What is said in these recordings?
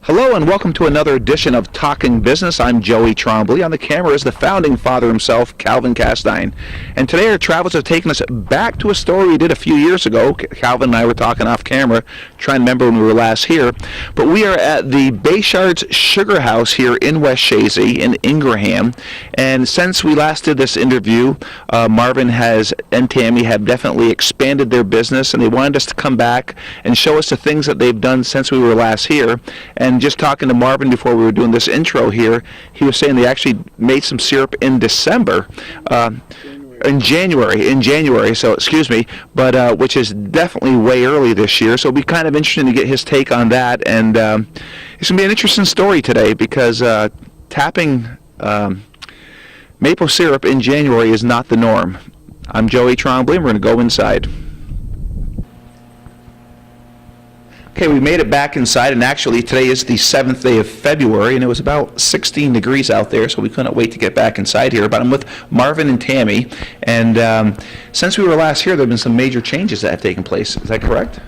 Hello and welcome to another edition of Talking Business. I'm Joey Trombley. On the camera is the founding father himself, Calvin Castine. And today our travels have taken us back to a story we did a few years ago. Calvin and I were talking off camera, trying to remember when we were last here. But we are at the Bechard's Sugar House here in West Chazy in Ingraham. And since we last did this interview, Marvin and Tammy have definitely expanded their business, and they wanted us to come back and show us the things that they've done since we were last here. And just talking to Marvin before we were doing this intro here, he was saying they actually made some syrup in December, in January, so excuse me, but which is definitely way early this year. So it'll be kind of interesting to get his take on that. And it's going to be an interesting story today because tapping maple syrup in January is not the norm. I'm Joey Trombley, and we're going to go inside. Okay, we made it back inside, and actually today is the 7th day of February, and it was about 16 degrees out there, so we couldn't wait to get back inside here. But I'm with Marvin and Tammy, and since we were last here, there have been some major changes that have taken place. Is that correct?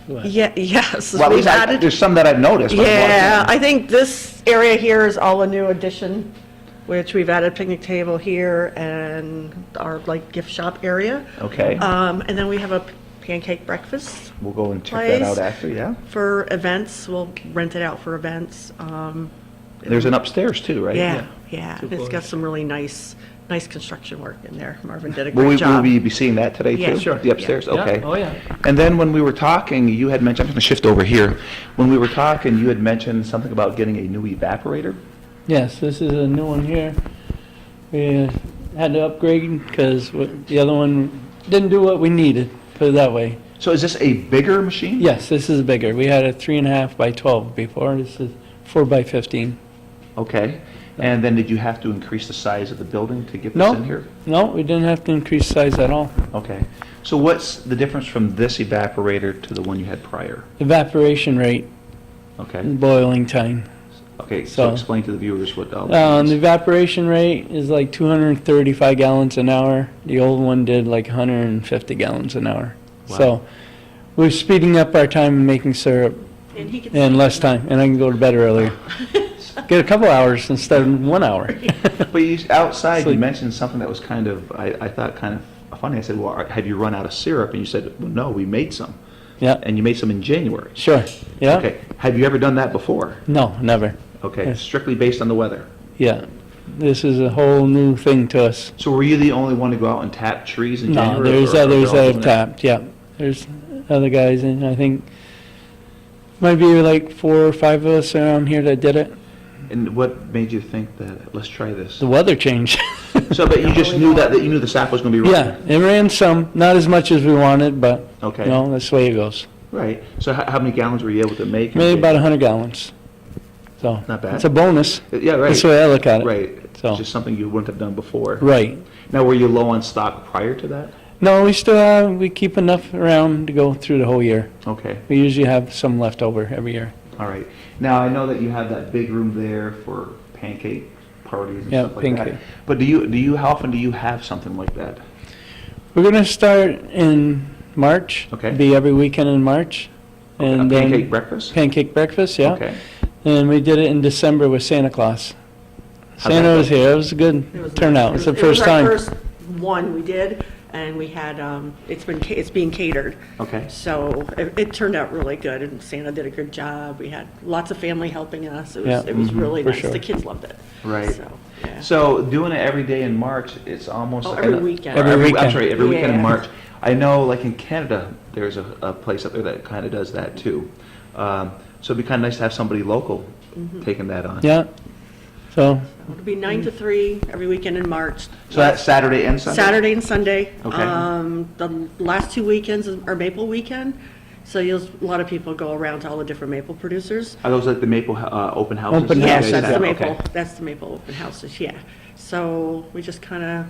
Yes. Well, there's some that I've noticed. Yeah, I think this area here is all a new addition, which we've added a picnic table here and our gift shop area. Okay. And then we have a pancake breakfast. We'll go and check that out after, yeah. For events, we'll rent it out for events. There's an upstairs too, right? Yeah. It's got some really nice construction work in there. Marvin did a great job. Will we be seeing that today too? Yeah, sure. The upstairs? Yeah. Okay. Yeah. Oh, yeah. And then when we were talking, you had mentioned, I'm going to shift over here. When we were talking, you had mentioned something about getting a new evaporator. Yes, this is a new one here. We had to upgrade because the other one didn't do what we needed, put it that way. So is this a bigger machine? Yes, this is bigger. We had a 3.5 by 12 before. This is 4 by 15. Okay. And then did you have to increase the size of the building to get this in here? No, we didn't have to increase size at all. Okay. So what's the difference from this evaporator to the one you had prior? Evaporation rate, Okay. boiling time. Okay, so So- explain to the viewers what all The that means. evaporation rate is like 235 gallons an hour. The old one did like 150 gallons an hour. Wow. So we're speeding up our time and making syrup And he can in less time, and I can go to bed earlier. Get a couple hours instead of 1 hour. But outside, you So- mentioned something that was kind of, I thought kind of funny. I said, well, have you run out of syrup? And you said, well, no, we made some. Yeah, And you made some in January. sure. Yeah? Okay. Have you ever done that before? No, never. Okay. Yes. Strictly based on the weather. Yeah. This is a whole new thing to us. So were you the only one to go out and tap trees in No, January? there's or are others they all that doing have tapped, yeah. There's other guys, and I think might be like 4 or 5 of us around here that did it. And what made you think that, let's try this? The weather changed. So, but you just knew that you knew the sap was going to be Yeah, running? it ran some, not as much as we wanted, but, Okay. you know, that's the way it goes. Right. So how many gallons were you able to make? Maybe about 100 gallons. So, Not bad. it's a bonus. Yeah, right. That's the way I look at it. Right. So- It's just something you wouldn't have done before. Right. Now, were you low on stock prior to that? No, we keep enough around to go through the whole year. Okay. We usually have some left over every year. All right. Now, I know that you have that big room there for pancake parties and Yeah, stuff like that. pancake. But how often do you have something like that? We're gonna start in March. Okay. Be every weekend in March. Okay, And a then pancake breakfast? pancake breakfast, yeah. Okay. And we did it in December with Santa Claus. How'd Santa that was go? here. It was a good It was turnout. nice. It's the first time. It was our first one we did, and we had, it's being catered. Okay. So it turned out really good, and Santa did a good job. We had lots of family helping us. Yeah. It was really For nice. sure. The kids loved it. Right. So, yeah. So doing it every day in March, it's almost Oh, like every weekend. Every I'm weekend. sorry, every weekend in Yeah. March. I know, like in Canada, there's a place up there that kind of does that too. So it'd be kind of nice to have somebody local taking that on. Yeah. So, It'll be 9 to 3 every weekend in March. So that's Saturday and Sunday? Saturday and Sunday. Okay. The last 2 weekends are Maple Weekend, so a lot of people go around to all the different maple producers. Are those like the Maple open houses? Open that you Yes, guys that's have? the Maple, Okay. that's the Maple open houses, yeah. So we just kind of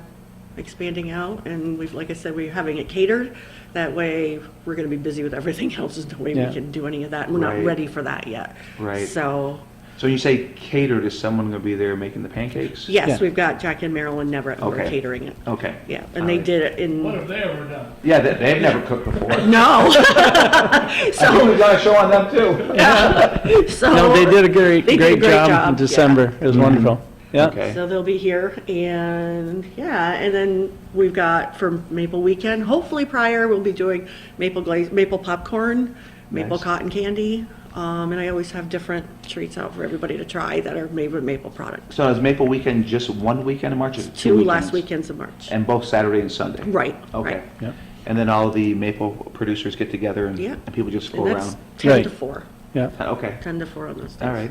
expanding out, and like I said, we're having it catered. That way, we're going to be busy with everything else, there's no way Yeah. we can do any of that. We're not Right. ready for that yet. Right. So So you say catered, is someone going to be there making the pancakes? Yes, Yeah. we've got Jack and Marilyn Neverett who are Okay. catering it. Okay. Yeah, and All they right. did it in, What have they ever done? Yeah, they've never cooked before. no. I think we got a show on them too. So. No, they did a They did a great great job job, in December. It was wonderful. Yeah. Okay. So they'll be here, and yeah, and then we've got for Maple Weekend, hopefully prior, we'll be doing maple glaze, maple popcorn, maple Nice. cotton candy, and I always have different treats out for everybody to try that are made with maple products. So is Maple Weekend just one weekend in March or two Two weekends? last weekends of March. And both Saturday and Sunday? Right, Okay. right. Yep. And then all the maple producers get together and Yeah. and people just go And that's around? 10 Right. to 4, Yeah. Okay, 10 to 4 on those days. all right.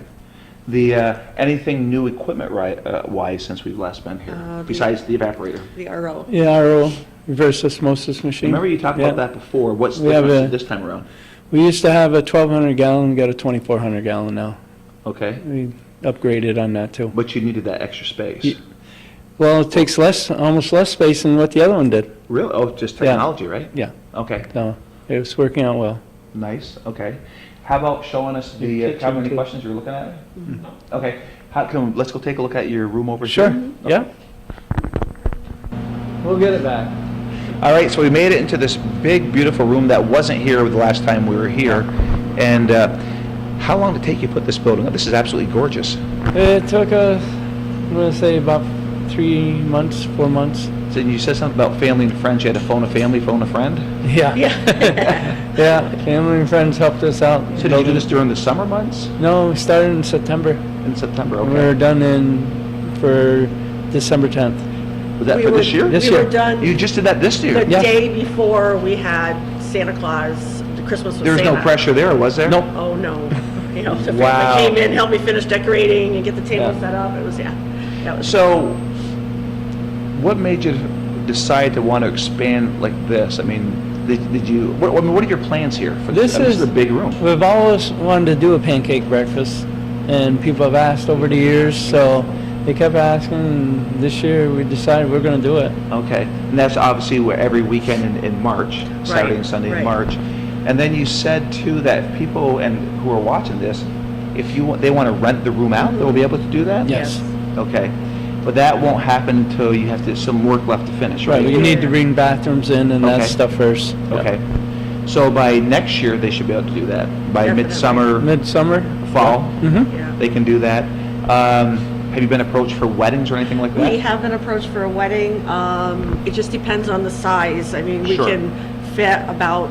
The, anything new equipment wise since we've last been here, besides the evaporator? The RO. Yeah, RO, reverse osmosis machine. Remember you talked Yeah. about that before, what's the We have difference a- this time around? We used to have a 1,200 gallon, we got a 2,400 gallon now. Okay, We upgraded on that too. but you needed that extra space. Ye- Well, it takes almost less space than what the other one did. Really? Oh, just Yeah. technology, right? Yeah, Okay, so it was working out well. nice, okay. How about showing us Your the, kitchen, Calvin, any too. questions you're looking at? Okay, let's go take a look at your room over Sure, here. yeah. We'll get it back. All right, so we made it into this big, beautiful room that wasn't here the last time we were here. And how long did it take you to put this building up? This is absolutely gorgeous. It took us, I'm gonna say about 3 months, 4 months. So you said something about family and friends. You had to phone a family, phone a friend. Yeah. Yeah. Yeah, family and friends helped us out. So did you do this during the summer months? No, we started in September. In September, And we were okay. done for December 10th. Was that We for were- this year? This We year. were done You just did that this year? the Yeah. day before we had Santa Claus, the Christmas with There was no Santa. pressure there, was there? Nope. Oh, no. You know, the Wow. family came in, helped me finish decorating and get the table Yeah. set up. It was, yeah, that was. So, what made you decide to want to expand like this? I mean, did you? What are your plans here for this? This I mean, this is is- a big room. We've always wanted to do a pancake breakfast, and people have asked over the years, so they kept asking, and this year we decided we're gonna do it. Okay, and that's obviously where every weekend in March, Saturday and Sunday in right. March. And then you said too that people and who are watching this, if they want to rent the room out, they'll be able to do that? Yes. Okay, but that won't happen until you have some work left to finish, right? Right, we need to bring bathrooms in and Okay. that stuff first. Yep. Okay, so by next year, they should be able to do that. By Definitely. midsummer, Midsummer? fall, Mm-hmm. Yeah. they can do that. Have you been approached for weddings or anything like that? We have been approached for a wedding. It just depends on the size. I mean, we Sure. can fit about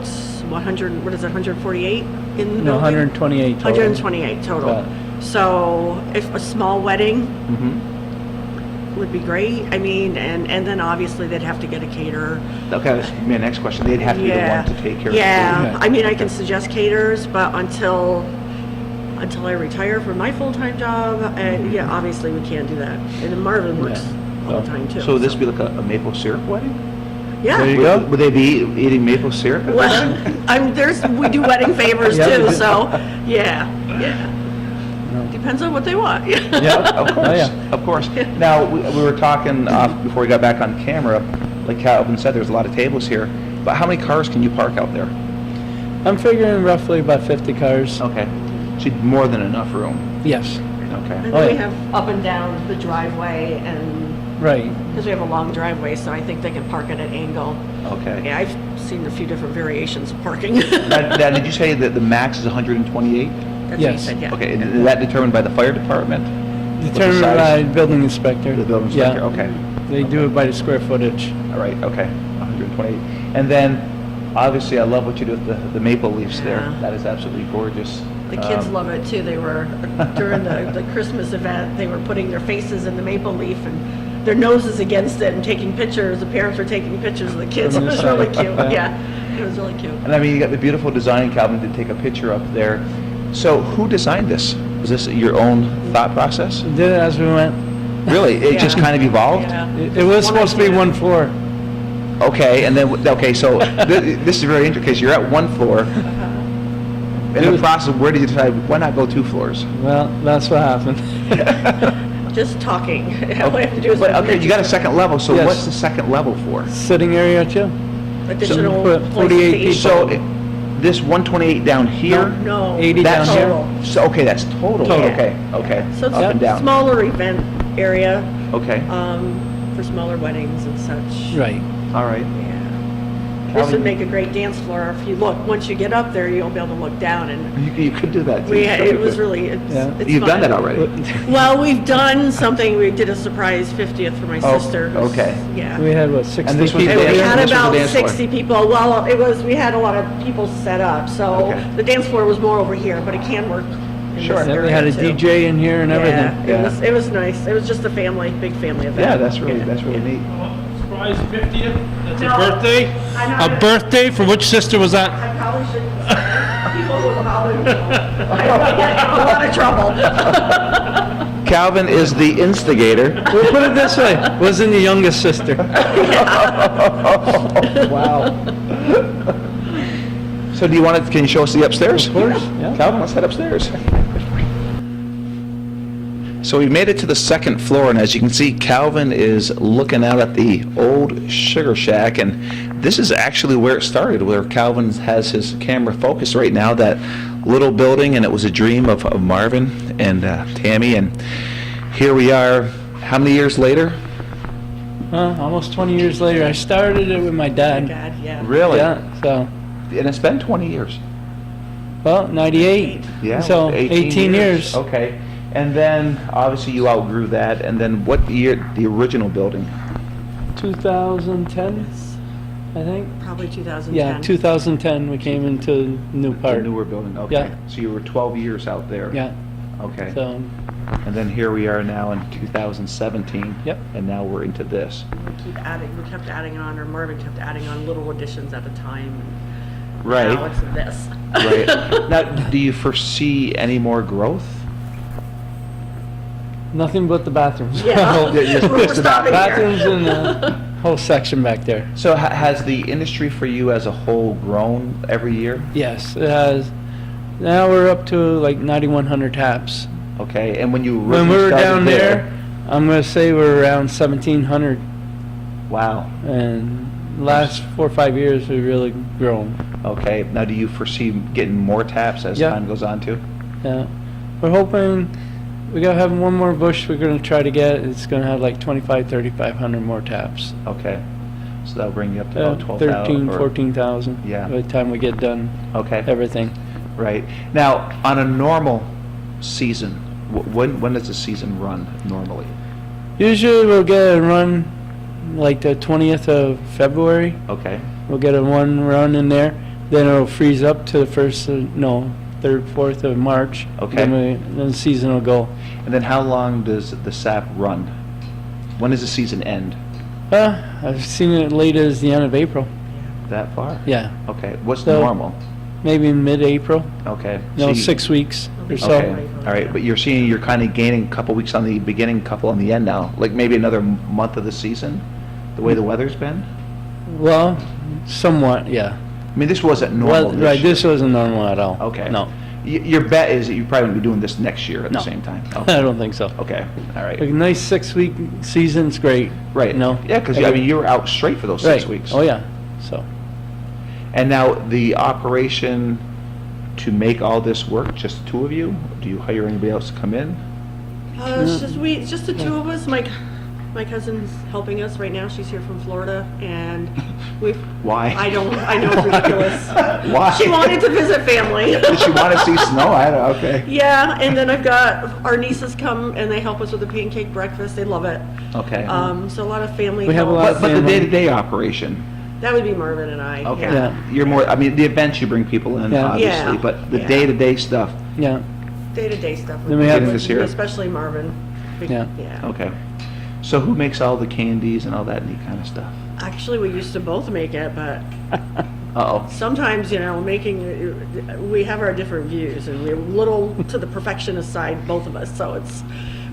100, what is it, 148 in the building? No, 128 total. 128 total. Got it. So if a small wedding Mm-hmm. would be great, I mean, and then obviously they'd have to get a caterer. Okay, that's my next question. They'd have to be the one to take care of it. Yeah, Okay. I mean, I can suggest caterers, but until I retire from my full-time job, and yeah, obviously we can't do that. And then Marvin works Yeah. full-time too. So would this be like a maple syrup wedding? Yeah. There you go. Would they be eating maple syrup at the Well, wedding? we do wedding favors Yeah, we too, do. so, yeah. Depends on what they want. Yeah. Of course, Oh, yeah. of course. Now, we were talking before we got back on camera, like Calvin said, there's a lot of tables here, but how many cars can you park out there? I'm figuring roughly about 50 cars. Okay, so more than enough room. Yes, Okay. And Oh, then we yeah. have up and down the driveway, and, right. because we have a long driveway, so I think they can park at an angle. Okay. Yeah, I've seen a few different variations of parking. Now, did you say that the max is 128? That's what you Yes. said, yeah. Okay, and is that determined by the fire department? Determined size? by building inspector. The building Yeah. inspector, okay. They do it by the square footage. All right, okay, 128. And then, obviously, I love what you do with the maple leaves there. Yeah. That is absolutely gorgeous. The kids love it too. They were, during the Christmas event, they were putting their faces in the maple leaf and their noses against it and taking pictures. The parents were taking pictures of the kids. It was really cute. Yeah, it was really cute. And I mean, you got the beautiful design. Calvin did take a picture up there. So, who designed this? Was this your own thought process? We did it as we went. Really? It just Yeah. kind of evolved? Yeah. It was supposed to be one floor. Okay, and then, okay, so this is very interesting because you're at one floor. In the process, where did you decide, why not go 2 floors? Well, that's what happened. Just talking. All we have to do is But, okay, you got a second level, so Yes. what's the second level for? Sitting area too. additional put places 48 to eat. people. So, this 128 down here? No. 80 That's down here. total. So, okay, that's total. Total. Okay, okay. So it's Up and a down. smaller event area, Okay, for smaller weddings and such. Right. all right. Yeah. This would make a great dance floor. If you look, once you get up there, you'll be able to look down, and You could do that too. it was really, it's You've done fun. that already? Well, we've done something, we did a surprise 50th for my Oh, sister. who's- okay. Yeah. We had, what, 60 And this was people the And we dance- here? had this was the about dance floor. 60 people. Well, we had a lot of people set up, so Okay. the dance floor was more over here, but it can work in Sure. this Yeah, we area had a too. DJ in here and everything. Yeah, it was nice. It was just a big family event. Yeah, that's really Yeah. neat. Surprise 50th? That's No, a birthday? I'm not- A birthday? For which sister was that? I probably shouldn't. People will probably know. I might get in a lot of trouble. Calvin is the instigator. We'll put it this way, wasn't the youngest sister. Wow. So do you want to, can you show us the upstairs? Of course, yeah. Calvin, let's head upstairs. So we made it to the second floor, and as you can see, Calvin is looking out at the old sugar shack, and this is actually where it started, where Calvin has his camera focused right now, that little building, and it was a dream of Marvin and Tammy, and here we are, how many years later? Almost 20 years later. I started it with my Oh my dad. God, yeah. Really? Yeah, so, And it's been 20 years. well, 98. Yeah. So, 18 years. Okay. And then, obviously, you outgrew that, and then what year, the original building? 2010, I think. Probably 2010. Yeah, 2010 we came into the new The part. newer building, okay. Yeah. So you were 12 years out there? Yeah, Okay. so, And then here we are now in 2017. Yep. And now we're into this. We kept adding on, or Marvin kept adding on little additions at a time. and Right. Now it's this. Right. Now, do you foresee any more growth? nothing but the bathrooms. Yeah. Just We're missed about stopping here. Bathrooms and the whole section back there. So has the industry for you as a whole grown every year? Yes, it has. Now we're up to like 9,100 taps. Okay, and when you When we originally were started down there, I'm gonna say we're around 1,700, Wow. and last 4 or 5 years we've really grown. Okay, now do you foresee getting more taps as Yeah. time goes on too? Yeah, we're hoping we gotta have one more bush. We're gonna try to get. It's gonna have like 3,500 more taps. Okay, so that'll bring you up to about 12,000. 13, 14,000. Yeah. By the time we get done Okay, everything. right. Now, on a normal season, when does the season run normally? Usually we'll get a run like the 20th of February. Okay, We'll get a one run in there. Then it'll freeze up to the first, 3rd, 4th of March. Okay. Then the season will go. and then how long does the sap run? When does the season end? I've seen it late as the end of April. That far? Yeah, Okay, what's So- normal? maybe mid-April. Okay. No, so you- 6 weeks or so. Okay, all right, but you're seeing you're kind of gaining a couple weeks on the beginning, couple on the end now, like maybe another month of the season, the way the weather's been? Well, somewhat, yeah. I mean, this wasn't normal Well, this right, year. this wasn't normal at all. Okay. No, Your bet is that you're probably gonna be doing this next year at No. the same time? I Okay. don't think so. Okay, all A right. nice 6-week season's great. Right. No. Yeah, because, I mean, you were out straight for those 6 Right. weeks. Oh, yeah, so. And now, the operation to make all this work, just the two of you? Do you hire anybody else to come in? It's just the two of us. My cousin's helping us right now. She's here from Florida, and we've. Why? I know it's ridiculous. Why? She wanted to visit family. Does she want to see snow? I don't, okay. Yeah, and then I've got our nieces come and they help us with the pancake breakfast. They love it. Okay. So a lot of family. We have a help. lot of But the family. day-to-day operation, That would be Marvin and I. okay. Yeah. You're more, I mean, the events you bring people in, Yeah. obviously, Yeah. but the Yeah. day-to-day stuff, Yeah, Day-to-day stuff. Then we have- Getting this here. Especially Marvin. Yeah. Yeah. okay. So who makes all the candies and all that neat kind of stuff? Actually, we used to both make it, but Uh-oh. sometimes, we have our different views, and we're a little to the perfectionist side, both of us. So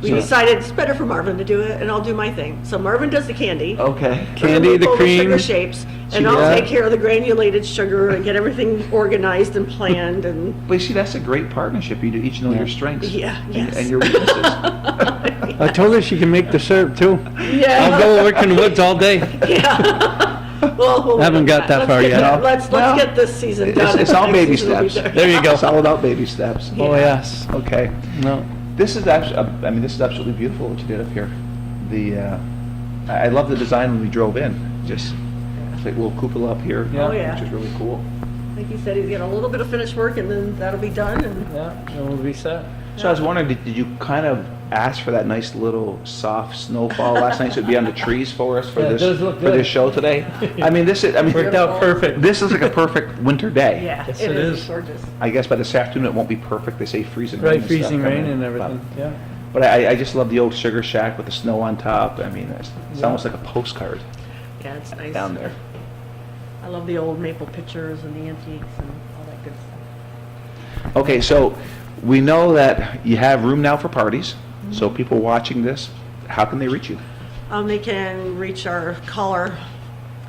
we So- decided it's better for Marvin to do it, and I'll do my thing. So Marvin does the candy. Okay. Candy, the All cream. sugar shapes, and Yeah. I'll take care of the granulated sugar and get everything organized and planned. And But you see, that's a great partnership. You do each know Yeah. your strengths. Yeah, and- yes. And your weaknesses. I told her she can make the syrup too. I'll yeah, go work in the woods all day. yeah. Well, Haven't got that far yet. Let's get this season done. It's all Next baby season will be steps. done. There you go. It's all about baby steps. Oh, yes. Okay. No, This is actually, I mean, this is absolutely beautiful what you did up here. I love the design when we drove in. Just it's like a little cupola up here, Yeah. Oh, yeah. which is really cool. I think he said he's got a little bit of finished work and then that'll be done. And yeah, it will be set. So I was wondering, did you kind of ask for that nice little soft snowfall last night so it'd be on the trees for us for Yeah, it this does look for this good. show today? I mean, Worked out perfect. this is like a perfect winter day. yeah, Yes, it it is is. gorgeous. I guess by this afternoon it won't be perfect. They say freezing rain. Right, and stuff freezing rain coming, and everything, yeah. But I just love the old sugar shack with the snow on top. I mean, it's Yeah. almost like a postcard Yeah, it's nice. down there. I love the old maple pictures and the antiques and all that good stuff. Okay, so we know that you have room now for parties. So people watching this, how can they reach you? They can reach our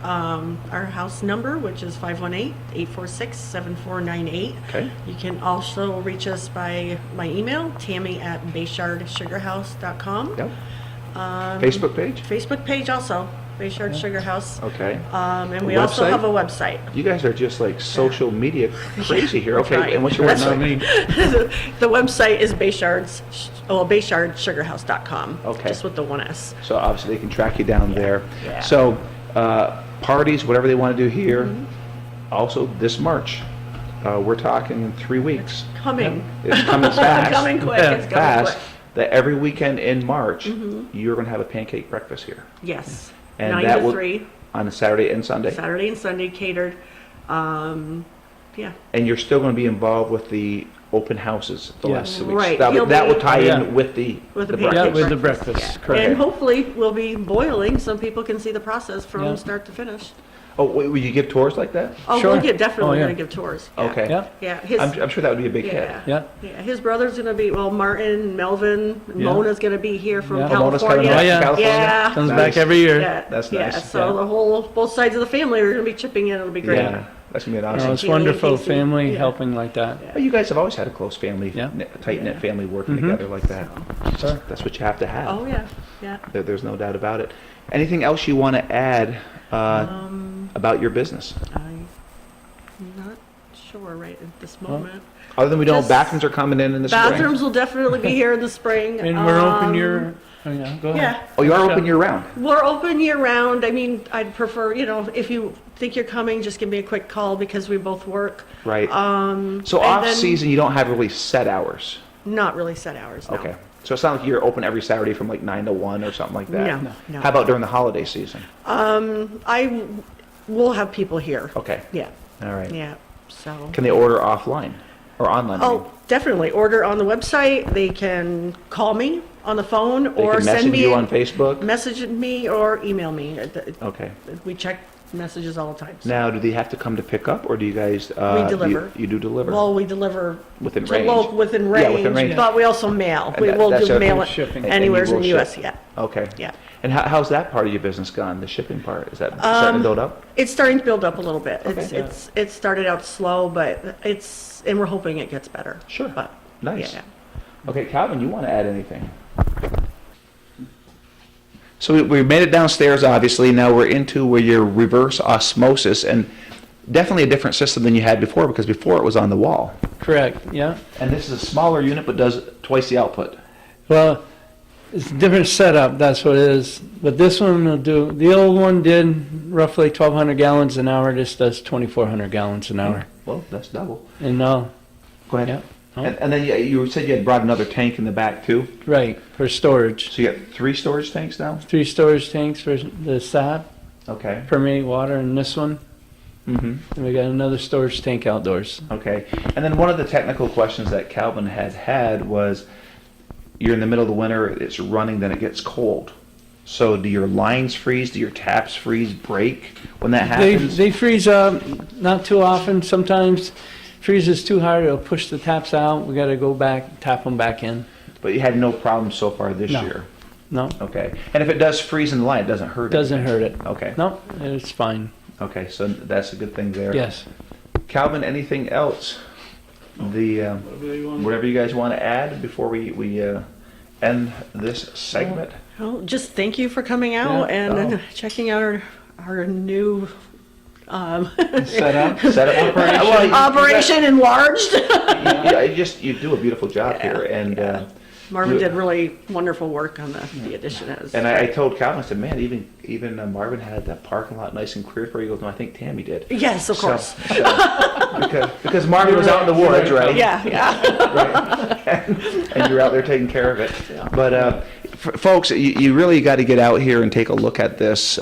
house number, which is 518-846-7498. Okay. You can also reach us by my email, tammy@bechardsugarhouse.com. Yep. Facebook page? Facebook page also, Bechard Sugar House. Okay. And we A also website? have a website. You guys are just like social media crazy here. we're Okay, trying. and what's your Not website? me. The website is bechardsugarhouse.com. Okay. Just with the one S. So obviously they can track you down there. Yeah. So parties, whatever they want to do here. Also this March, we're talking in 3 weeks. Coming. It's coming fast. Coming quick. Yeah, It's coming Fast. quick. That every weekend in March, you're going to have a pancake breakfast here. Yes. And 9 that to will- 3, On a Saturday and Sunday. Saturday and Sunday catered. Yeah. And you're still going to be involved with the open houses the Yes. last 2 weeks. Right, That he'll will be- tie Yeah. in with the With the breakfast. Yeah, pancake with the breakfast, breakfast, yeah. correct. And hopefully we'll be boiling so people can see the process from Yeah. start to finish. Oh, wait, will you give tours like that? Oh, Sure. we'll definitely Oh, yeah. gonna give tours. Yeah. Okay. Yeah, Yeah, his, I'm sure that would be a big hit. yeah. yeah. Yeah, his brother's gonna be, well, Martin, Melvin, Yeah. Mona's gonna be here from Yeah. Oh, Mona's coming California. back Oh, yeah. to California? Yeah. Comes Nice. back every year. Yeah, That's yeah, nice. so Yeah. both sides of the family are gonna be chipping in, it'll be great. Yeah, that's going to be an No, awesome. it's Keely and wonderful, Casey. family Yeah. helping like that. Well, you guys have always had a close family, Yeah. tight-knit Yeah. family working Mhm. together like that. Sure. That's what you have to have. Oh, yeah, yeah. There's no doubt about it. Anything else you want to add about your business? I'm not sure right at this moment. Other than we know Just- bathrooms are coming in the spring? Bathrooms will definitely be here in the spring. And we're open your, oh, yeah, go ahead. Yeah, Oh, you are open year-round? we're open year round. I mean, I'd prefer, if you think you're coming, just give me a quick call because we both work. Right. So and off-season, you don't have really set hours? Not really set hours, no. Okay. So it's not like you're open every Saturday from like 9 to 1 or something like that? No, no. How about during the holiday season? I will have people here. Okay. Yeah, All right. yeah, so. Can they order offline or online? I mean? Oh, definitely. Order on the website. They can call me on the phone They or can send message me. you on Facebook? Message me or email me. Okay. We check messages all the time. so. Now, do they have to come to pick up, or do you guys? deliver. You do deliver? Well, we deliver Within to range. within Yeah, range, within range. but we also mail. And We will that's do our mail shipping. And anywhere you will in the U.S. ship. Yeah, Okay. yeah. And how's that part of your business gone, the shipping part? Is that starting to build up? It's starting to build up a little bit. Okay. It started out slow, but and we're hoping it gets better. Sure. But Nice. yeah. Okay, Calvin, you want to add anything? So we made it downstairs, obviously. Now we're into where you're reverse osmosis, and definitely a different system than you had before, because before it was on the wall. Correct, yeah. And this is a smaller unit, but does twice the output. Well, it's a different setup, that's what it is. But this one will do, the old one did roughly 1,200 gallons an hour. This does 2,400 gallons an hour. Well, that's double. And Go ahead. yeah, oh, And then you said you had brought another tank in the back, too? right, for storage. So you got 3 storage tanks now? 3 storage tanks for the sap, Okay. permeate water in this one. Mm-hmm. And we got another storage tank outdoors. Okay. And then one of the technical questions that Calvin had was, you're in the middle of the winter, it's running, then it gets cold. So do your lines freeze? Do your taps freeze, break when that happens? They freeze up, not too often. Sometimes freezes too hard, it'll push the taps out. We gotta go back, tap them back in. But you had no problem so far this No. year? No, Okay. And if it does freeze in the line, it doesn't hurt it? doesn't hurt it. Okay. No, it's fine. Okay, so that's a good thing there. Yes. Calvin, anything else? Whatever you guys want to add before we end this segment? Well, just thank you for coming out Yeah. and Oh. checking out our new Set up. Well, operation enlarged. you do a beautiful job here, and Marvin did really wonderful work on the addition. and I told Calvin, I said, man, even Marvin had that parking lot nice and clear for you. He goes, no, I think Tammy did. Yes, of course. Because Marvin was out in the woods, right? Yeah. Right. And you're out there taking care of it. But folks, you really got to get out here and take a look at this.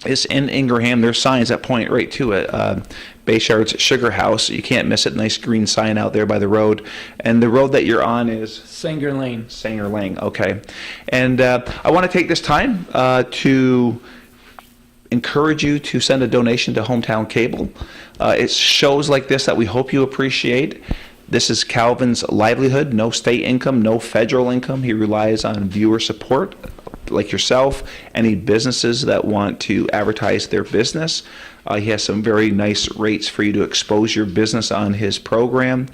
It's in Ingraham. There's signs that point right to it. Bechard's Sugar House. You can't miss it. Nice green sign out there by the road. And the road that you're on is? Sanger Lane. Sanger Lane, okay. And I want to take this time to encourage you to send a donation to Hometown Cable. It's shows like this that we hope you appreciate. This is Calvin's livelihood, no state income, no federal income. He relies on viewer support like yourself, any businesses that want to advertise their business. He has some very nice rates for you to expose your business on his program.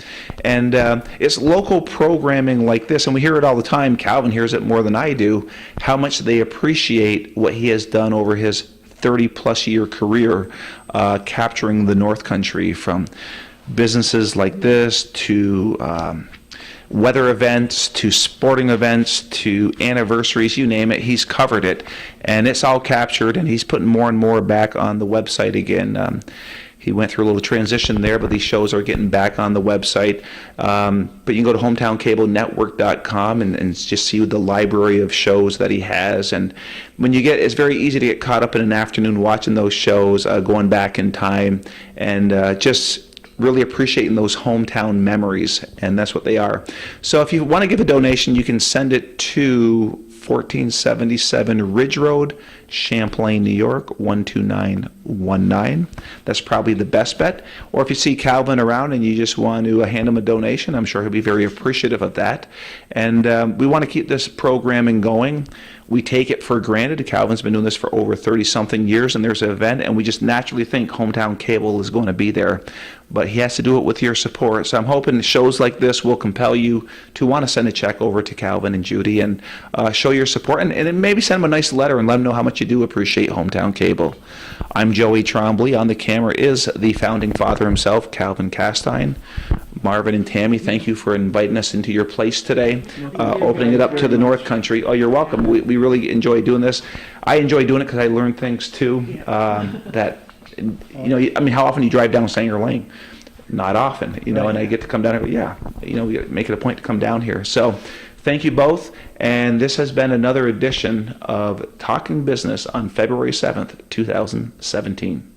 And it's local programming like this, and we hear it all the time. Calvin hears it more than I do, how much they appreciate what he has done over his 30-plus year career capturing the North Country, from businesses like this to weather events to sporting events to anniversaries, you name it, he's covered it, and it's all captured, and he's putting more and more back on the website again. He went through a little transition there, but these shows are getting back on the website. But you can go to hometowncablenetwork.com and just see the library of shows that he has. And when you it's very easy to get caught up in an afternoon watching those shows, going back in time, and just really appreciating those hometown memories, and that's what they are. So if you want to give a donation, you can send it to 1477 Ridge Road, Champlain, New York, 12919. That's probably the best bet. Or if you see Calvin around and you just want to hand him a donation, I'm sure he'll be very appreciative of that. And we want to keep this programming going. We take it for granted. Calvin's been doing this for over 30-something years, and there's an event, and we just naturally think Hometown Cable is going to be there. But he has to do it with your support. So I'm hoping shows like this will compel you to want to send a check over to Calvin and Judy and show your support. And then maybe send them a nice letter and let them know how much you do appreciate Hometown Cable. I'm Joey Trombley. On the camera is the founding father himself, Calvin Castine. Marvin and Tammy, thank you for inviting us into your place today, opening it up to the North Country. Oh, you're welcome. We really enjoy doing this. I enjoy doing it because I learn things too. That, you know, I mean, how often do you drive down Sanger Lane? Not often, you know, and I get to come down here. Yeah, we make it a point to come down here. So thank you both. And this has been another edition of Talking Business on February 7th, 2017.